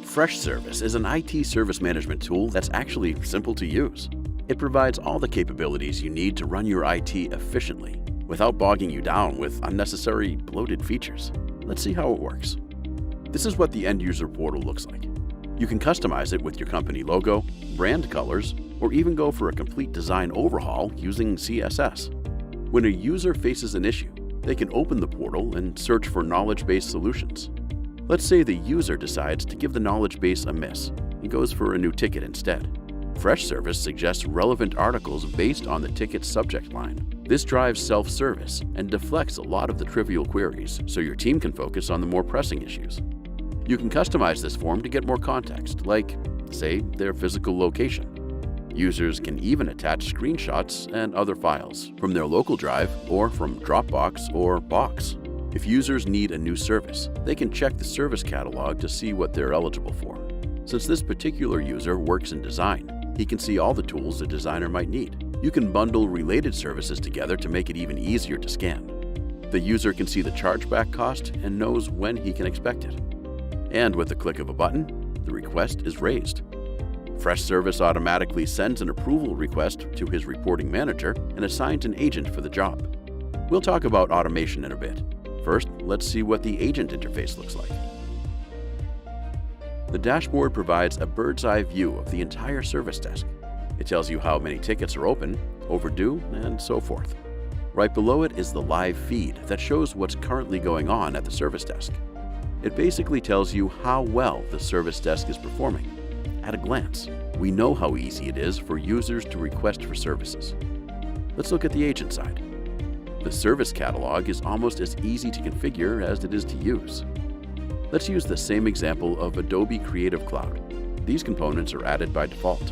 Freshservice is an IT service management tool that's actually simple to use. It provides all the capabilities you need to run your IT efficiently without bogging you down with unnecessary bloated features. Let's see how it works. This is what the end user portal looks like. You can customize it with your company logo, brand colors, or even go for a complete design overhaul using CSS. When a user faces an issue, they can open the portal and search for knowledge base solutions. Let's say the user decides to give the knowledge base a miss and goes for a new ticket instead. Freshservice suggests relevant articles based on the ticket's subject line. This drives self-service and deflects a lot of the trivial queries so your team can focus on the more pressing issues. You can customize this form to get more context, like, say, their physical location. Users can even attach screenshots and other files from their local drive or from Dropbox or Box. If users need a new service, they can check the service catalog to see what they're eligible for. Since this particular user works in design, he can see all the tools a designer might need. You can bundle related services together to make it even easier to scan. The user can see the chargeback cost and knows when he can expect it. And with the click of a button, the request is raised. Freshservice automatically sends an approval request to his reporting manager and assigns an agent for the job. We'll talk about automation in a bit. First, let's see what the agent interface looks like. The dashboard provides a bird's eye view of the entire service desk. It tells you how many tickets are open, overdue, and so forth. Right below it is the live feed that shows what's currently going on at the service desk. It basically tells you how well the service desk is performing. At a glance, we know how easy it is for users to request for services. Let's look at the agent side. The service catalog is almost as easy to configure as it is to use. Let's use the same example of Adobe Creative Cloud. These components are added by default.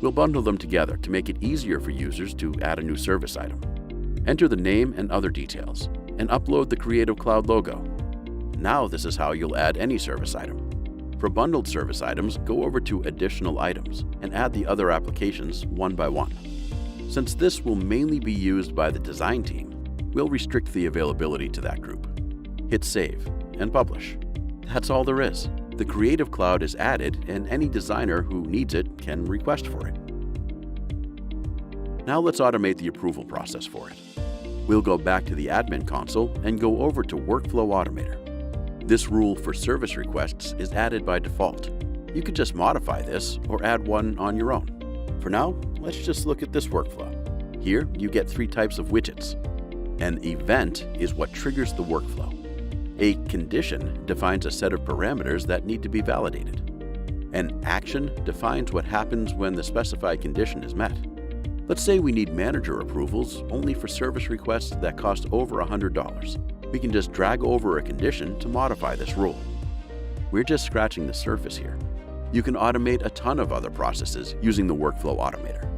We'll bundle them together to make it easier for users to add a new service item. Enter the name and other details, and upload the Creative Cloud logo. Now this is how you'll add any service item. For bundled service items, go over to Additional Items and add the other applications one by one. Since this will mainly be used by the design team, we'll restrict the availability to that group. Hit Save and Publish. That's all there is. The Creative Cloud is added, and any designer who needs it can request for it. Now let's automate the approval process for it. We'll go back to the admin console and go over to Workflow Automator. This rule for service requests is added by default. You could just modify this or add one on your own. For now, let's just look at this workflow. Here, you get 3 types of widgets. An event is what triggers the workflow. A condition defines a set of parameters that need to be validated. An action defines what happens when the specified condition is met. Let's say we need manager approvals only for service requests that cost over $100. We can just drag over a condition to modify this rule. We're just scratching the surface here. You can automate a ton of other processes using the Workflow Automator.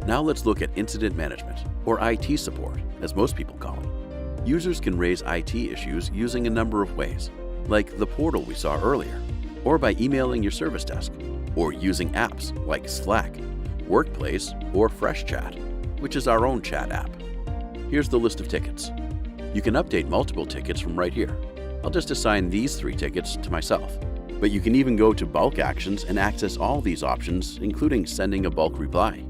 Now let's look at incident management, or IT support, as most people call it. Users can raise IT issues using a number of ways, like the portal we saw earlier, or by emailing your service desk, or using apps like Slack, Workplace, or FreshChat, which is our own chat app. Here's the list of tickets. You can update multiple tickets from right here. I'll just assign these 3 tickets to myself. But you can even go to bulk actions and access all these options, including sending a bulk reply.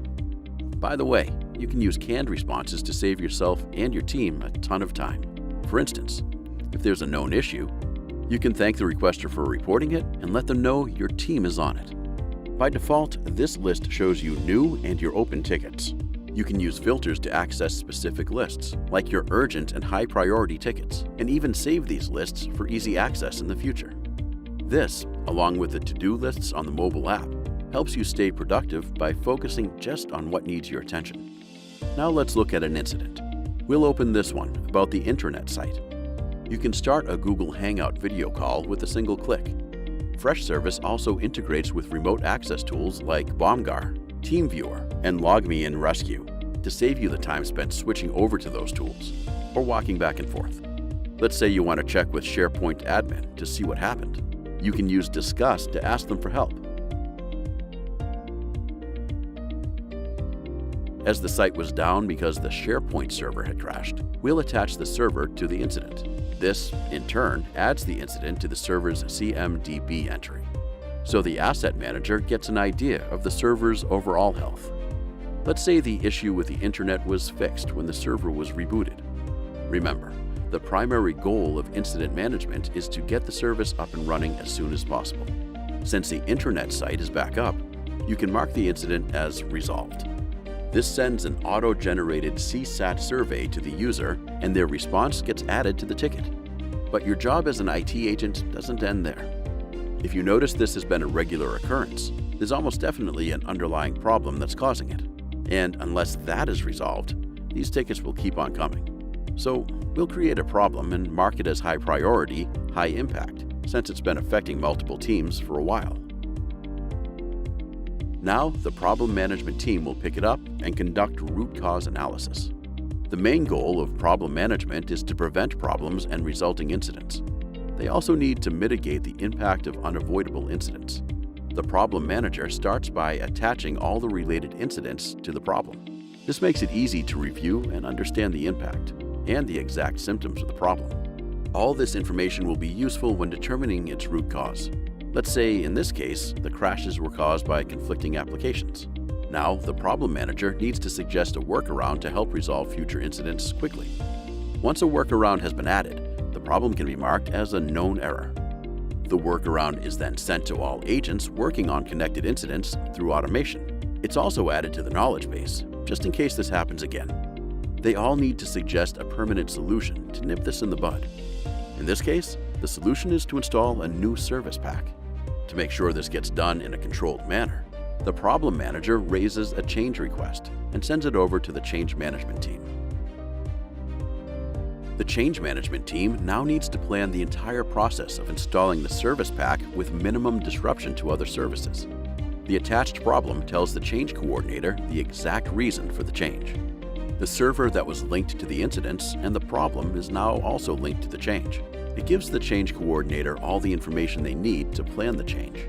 By the way, you can use canned responses to save yourself and your team a ton of time. For instance, if there's a known issue, you can thank the requester for reporting it and let them know your team is on it. By default, this list shows you new and your open tickets. You can use filters to access specific lists, like your urgent and high priority tickets, and even save these lists for easy access in the future. This, along with the to-do lists on the mobile app, helps you stay productive by focusing just on what needs your attention. Now let's look at an incident. We'll open this one about the intranet site. You can start a Google Hangout video call with a single click. Freshservice also integrates with remote access tools like Bomgar, TeamViewer, and LogMeIn Rescue to save you the time spent switching over to those tools or walking back and forth. Let's say you want to check with SharePoint admin to see what happened. You can use Discuss to ask them for help. As the site was down because the SharePoint server had crashed, we'll attach the server to the incident. This, in turn, adds the incident to the server's CMDB entry. So the asset manager gets an idea of the server's overall health. Let's say the issue with the internet was fixed when the server was rebooted. Remember, the primary goal of incident management is to get the service up and running as soon as possible. Since the intranet site is back up, you can mark the incident as resolved. This sends an auto-generated CSAT survey to the user, and their response gets added to the ticket. But your job as an IT agent doesn't end there. If you notice this has been a regular occurrence, there's almost definitely an underlying problem that's causing it. And unless that is resolved, these tickets will keep on coming. So we'll create a problem and mark it as high priority, high impact, since it's been affecting multiple teams for a while. Now, the problem management team will pick it up and conduct root cause analysis. The main goal of problem management is to prevent problems and resulting incidents. They also need to mitigate the impact of unavoidable incidents. The problem manager starts by attaching all the related incidents to the problem. This makes it easy to review and understand the impact and the exact symptoms of the problem. All this information will be useful when determining its root cause. Let's say, in this case, the crashes were caused by conflicting applications. Now, the problem manager needs to suggest a workaround to help resolve future incidents quickly. Once a workaround has been added, the problem can be marked as a known error. The workaround is then sent to all agents working on connected incidents through automation. It's also added to the knowledge base, just in case this happens again. They all need to suggest a permanent solution to nip this in the bud. In this case, the solution is to install a new service pack. To make sure this gets done in a controlled manner, the problem manager raises a change request and sends it over to the change management team. The change management team now needs to plan the entire process of installing the service pack with minimum disruption to other services. The attached problem tells the change coordinator the exact reason for the change. The server that was linked to the incidents and the problem is now also linked to the change. It gives the change coordinator all the information they need to plan the change.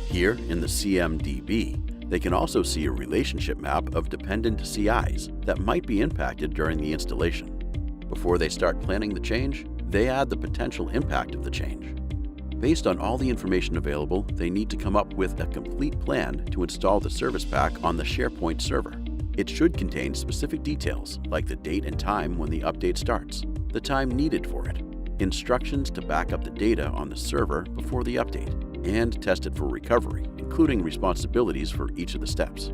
Here in the CMDB, they can also see a relationship map of dependent CIs that might be impacted during the installation. Before they start planning the change, they add the potential impact of the change. Based on all the information available, they need to come up with a complete plan to install the service pack on the SharePoint server. It should contain specific details like the date and time when the update starts, the time needed for it, instructions to back up the data on the server before the update, and test it for recovery, including responsibilities for each of the steps.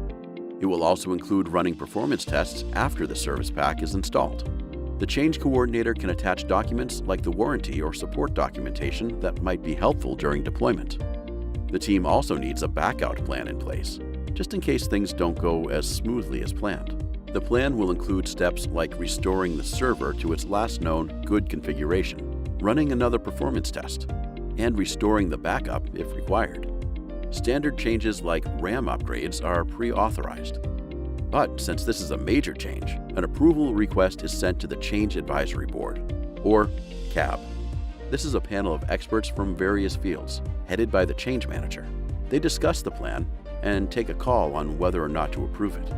It will also include running performance tests after the service pack is installed. The change coordinator can attach documents like the warranty or support documentation that might be helpful during deployment. The team also needs a backout plan in place, just in case things don't go as smoothly as planned. The plan will include steps like restoring the server to its last known good configuration, running another performance test, and restoring the backup if required. Standard changes like RAM upgrades are pre-authorized. But since this is a major change, an approval request is sent to the Change Advisory Board, or CAB. This is a panel of experts from various fields, headed by the change manager. They discuss the plan and take a call on whether or not to approve it.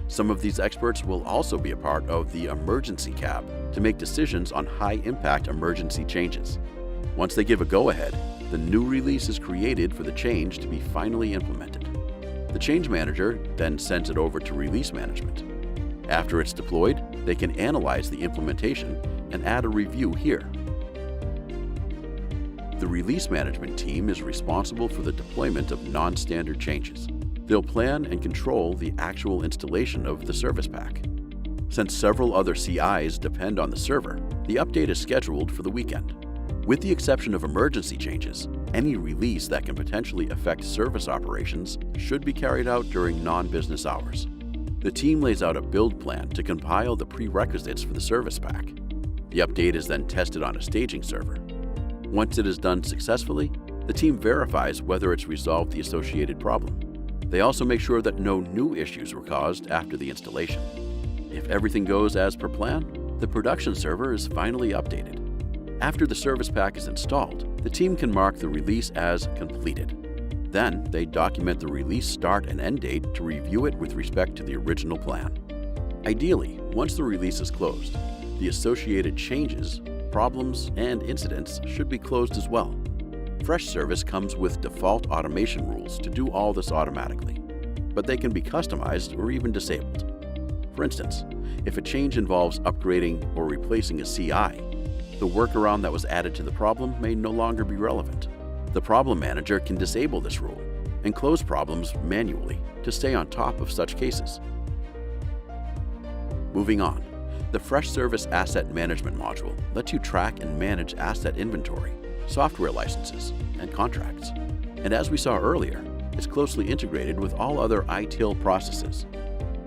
Some of these experts will also be a part of the Emergency CAB to make decisions on high-impact emergency changes. Once they give a go-ahead, the new release is created for the change to be finally implemented. The change manager then sends it over to release management. After it's deployed, they can analyze the implementation and add a review here. The release management team is responsible for the deployment of non-standard changes. They'll plan and control the actual installation of the service pack. Since several other CIs depend on the server, the update is scheduled for the weekend. With the exception of emergency changes, any release that can potentially affect service operations should be carried out during non-business hours. The team lays out a build plan to compile the prerequisites for the service pack. The update is then tested on a staging server. Once it is done successfully, the team verifies whether it's resolved the associated problem. They also make sure that no new issues were caused after the installation. If everything goes as per plan, the production server is finally updated. After the service pack is installed, the team can mark the release as completed. Then, they document the release start and end date to review it with respect to the original plan. Ideally, once the release is closed, the associated changes, problems, and incidents should be closed as well. Freshservice comes with default automation rules to do all this automatically, but they can be customized or even disabled. For instance, if a change involves upgrading or replacing a CI, the workaround that was added to the problem may no longer be relevant. The problem manager can disable this rule and close problems manually to stay on top of such cases. Moving on, the Freshservice Asset Management module lets you track and manage asset inventory, software licenses, and contracts. And as we saw earlier, it's closely integrated with all other ITIL processes.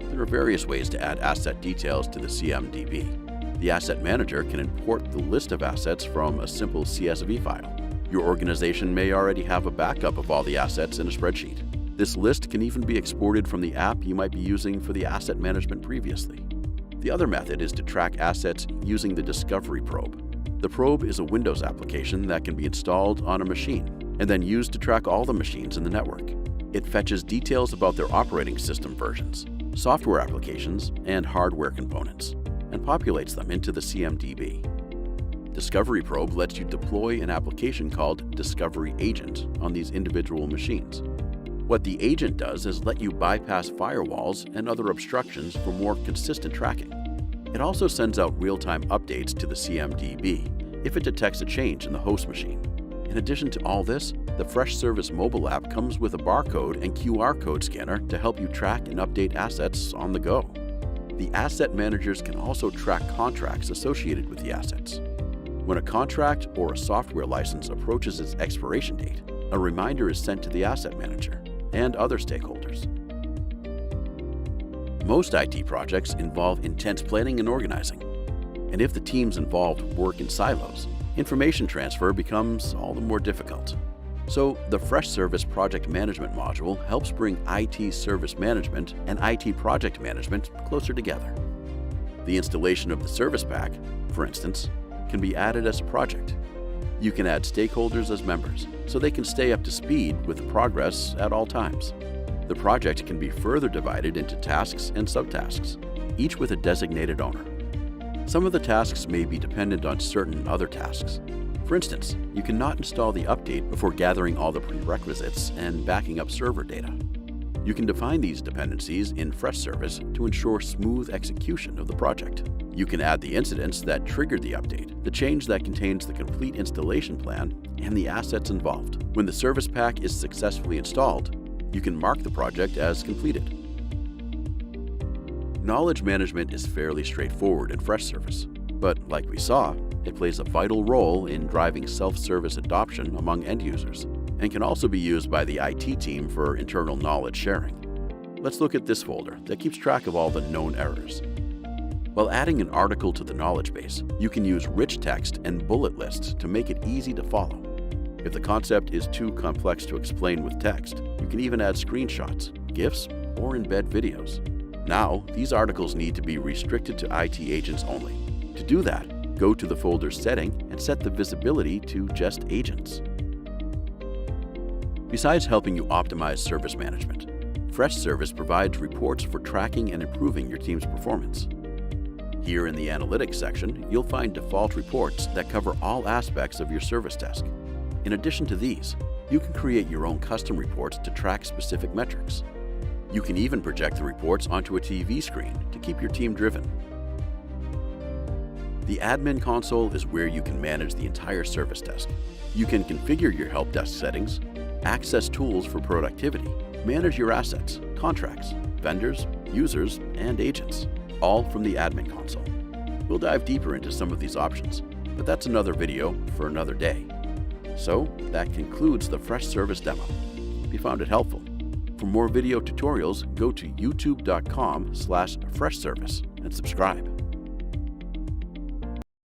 There are various ways to add asset details to the CMDB. The Asset Manager can import the list of assets from a simple CSV file. Your organization may already have a backup of all the assets in a spreadsheet. This list can even be exported from the app you might be using for the asset management previously. The other method is to track assets using the Discovery Probe. The probe is a Windows application that can be installed on a machine and then used to track all the machines in the network. It fetches details about their operating system versions, software applications, and hardware components, and populates them into the CMDB. Discovery Probe lets you deploy an application called Discovery Agent on these individual machines. What the agent does is let you bypass firewalls and other obstructions for more consistent tracking. It also sends out real-time updates to the CMDB if it detects a change in the host machine. In addition to all this, the Freshservice mobile app comes with a barcode and QR code scanner to help you track and update assets on the go. The asset managers can also track contracts associated with the assets. When a contract or a software license approaches its expiration date, a reminder is sent to the asset manager and other stakeholders. Most IT projects involve intense planning and organizing, and if the teams involved work in silos, information transfer becomes all the more difficult. So, the Freshservice Project Management module helps bring IT service management and IT project management closer together. The installation of the service pack, for instance, can be added as a project. You can add stakeholders as members, so they can stay up to speed with the progress at all times. The project can be further divided into tasks and subtasks, each with a designated owner. Some of the tasks may be dependent on certain other tasks. For instance, you cannot install the update before gathering all the prerequisites and backing up server data. You can define these dependencies in Freshservice to ensure smooth execution of the project. You can add the incidents that triggered the update, the change that contains the complete installation plan, and the assets involved. When the service pack is successfully installed, you can mark the project as completed. Knowledge management is fairly straightforward in Freshservice, but like we saw, it plays a vital role in driving self-service adoption among end users, and can also be used by the IT team for internal knowledge sharing. Let's look at this folder that keeps track of all the known errors. While adding an article to the knowledge base, you can use rich text and bullet lists to make it easy to follow. If the concept is too complex to explain with text, you can even add screenshots, GIFs, or embed videos. Now, these articles need to be restricted to IT agents only. To do that, go to the folder's setting and set the visibility to just agents. Besides helping you optimize service management, Freshservice provides reports for tracking and improving your team's performance. Here in the Analytics section, you'll find default reports that cover all aspects of your service desk. In addition to these, you can create your own custom reports to track specific metrics. You can even project the reports onto a TV screen to keep your team driven. The admin console is where you can manage the entire service desk. You can configure your help desk settings, access tools for productivity, manage your assets, contracts, vendors, users, and agents, all from the admin console. We'll dive deeper into some of these options, but that's another video for another day. So that concludes the Freshservice demo. If you found it helpful, for more video tutorials, go to youtube.com/freshservice and subscribe.